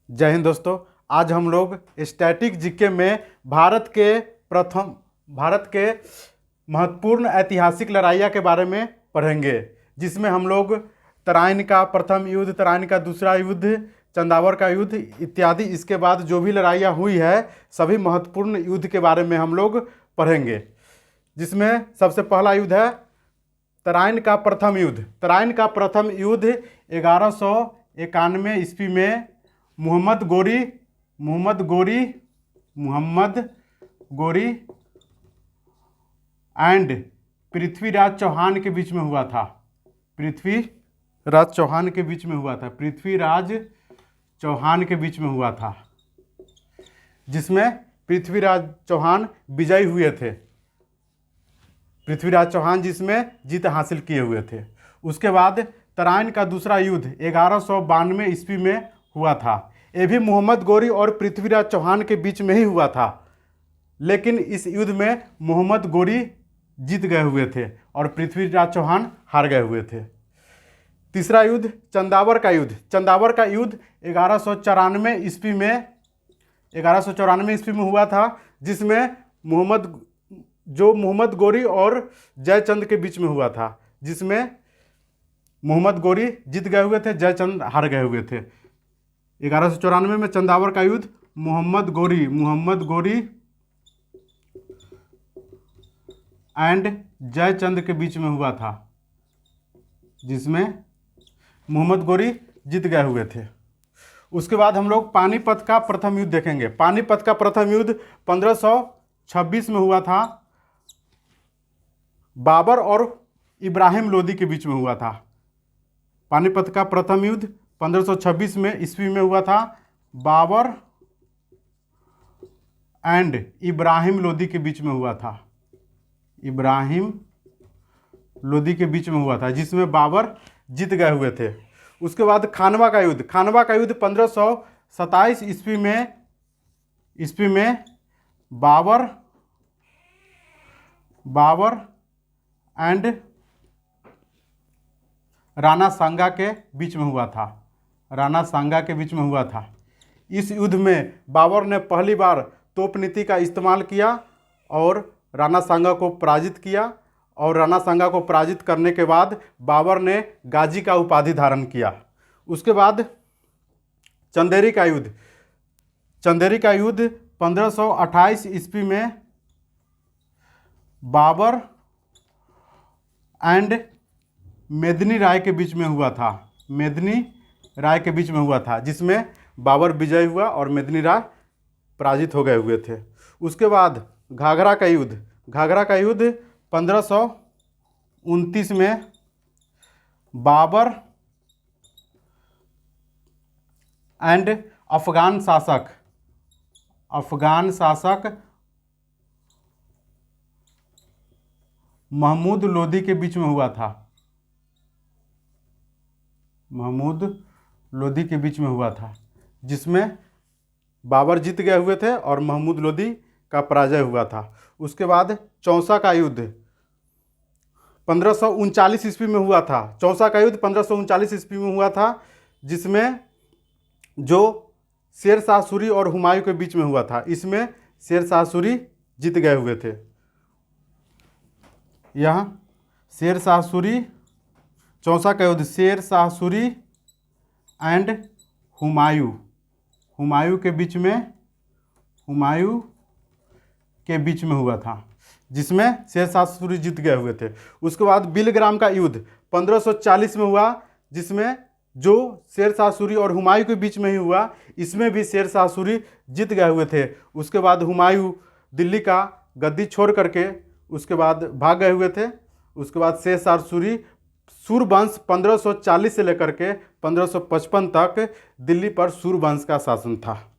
जय हिंद दोस्तों। आज हम लोग स्टैटिक जीके में भारत के महत्वपूर्ण ऐतिहासिक लड़ाइयाँ के बारे में पढ़ेंगे, जिसमें हम लोग तराइन का प्रथम युद्ध, तराइन का दूसरा युद्ध, चंदावर का युद्ध इत्यादि, इसके बाद जो भी लड़ाइयाँ हुई है सभी महत्वपूर्ण युद्ध के बारे में हम लोग पढ़ेंगे। जिसमें सबसे पहला युद्ध है तराइन का प्रथम युद्ध। तराइन का प्रथम युद्ध 1191 ईस्वी में मोहम्मद गोरी एंड पृथ्वीराज चौहान के बीच में हुआ था। पृथ्वीराज चौहान के बीच में हुआ था, जिसमें पृथ्वीराज चौहान विजयी हुए थे। पृथ्वीराज चौहान जिसमें जीत हासिल किए हुए थे। उसके बाद तराइन का दूसरा युद्ध 1192 ईस्वी में हुआ था। ये भी मोहम्मद गोरी और पृथ्वीराज चौहान के बीच में ही हुआ था, लेकिन इस युद्ध में मोहम्मद गोरी जीत गए हुए थे और पृथ्वीराज चौहान हार गए हुए थे। तीसरा युद्ध चंदावर का युद्ध। चंदावर का युद्ध 1194 ईस्वी में हुआ था, जिसमें मोहम्मद गोरी और जयचंद के बीच में हुआ था, जिसमें मोहम्मद गोरी जीत गए हुए थे, जयचंद हार गए हुए थे। 1194 में चंदावर का युद्ध मोहम्मद गोरी एंड जयचंद के बीच में हुआ था, जिसमें मोहम्मद गोरी जीत गए हुए थे। उसके बाद हम लोग पानीपत का प्रथम युद्ध देखेंगे। पानीपत का प्रथम युद्ध 1526 में हुआ था। बाबर और इब्राहिम लोदी के बीच में हुआ था। पानीपत का प्रथम युद्ध 1526 में ईस्वी में हुआ था। बाबर एंड इब्राहिम लोदी के बीच में हुआ था। जिसमें बाबर जीत गए हुए थे। उसके बाद खानवा का युद्ध 1527 ईस्वी में बाबर एंड राणा सांगा के बीच में हुआ था। इस युद्ध में बाबर ने पहली बार तोप नीति का इस्तेमाल किया और राणा सांगा को पराजित किया, और राणा सांगा को पराजित करने के बाद बाबर ने गाजी का उपाधि धारण किया। उसके बाद चंदेरी का युद्ध 1528 ईस्वी में बाबर एंड मेदिनी राय के बीच में हुआ था। जिसमें बाबर विजय हुआ और मेदिनी राय पराजित हो गए हुए थे। उसके बाद घाघरा का युद्ध 1529 में बाबर एंड अफगान शासक महमूद लोदी के बीच में हुआ था। जिसमें बाबर जीत गए हुए थे और महमूद लोदी का पराजय हुआ था। उसके बाद चौसा का युद्ध 1539 ईस्वी में हुआ था। चौसा का युद्ध 1539 ईस्वी में हुआ था, जिसमें जो शेर शाह सूरी और हुमायूं के बीच में हुआ था। इसमें शेर शाह सूरी जीत गए हुए थे। यह शेर शाह सूरी, चौसा का युद्ध शेर शाह सूरी एंड हुमायूं के बीच में हुआ था, जिसमें शेर शाह सूरी जीत गए हुए थे। उसके बाद बिलग्राम का युद्ध 1540 में हुआ, जिसमें जो शेर शाह सूरी और हुमायूं के बीच में ही हुआ। इसमें भी शेर शाह सूरी जीत गए हुए थे। उसके बाद हुमायूं दिल्ली का गद्दी छोड़ करके उसके बाद भाग गए हुए थे। उसके बाद शेर शाह सूरी सूरवंश 1540 से लेकर के 1555 तक दिल्ली पर सूरवंश का शासन था।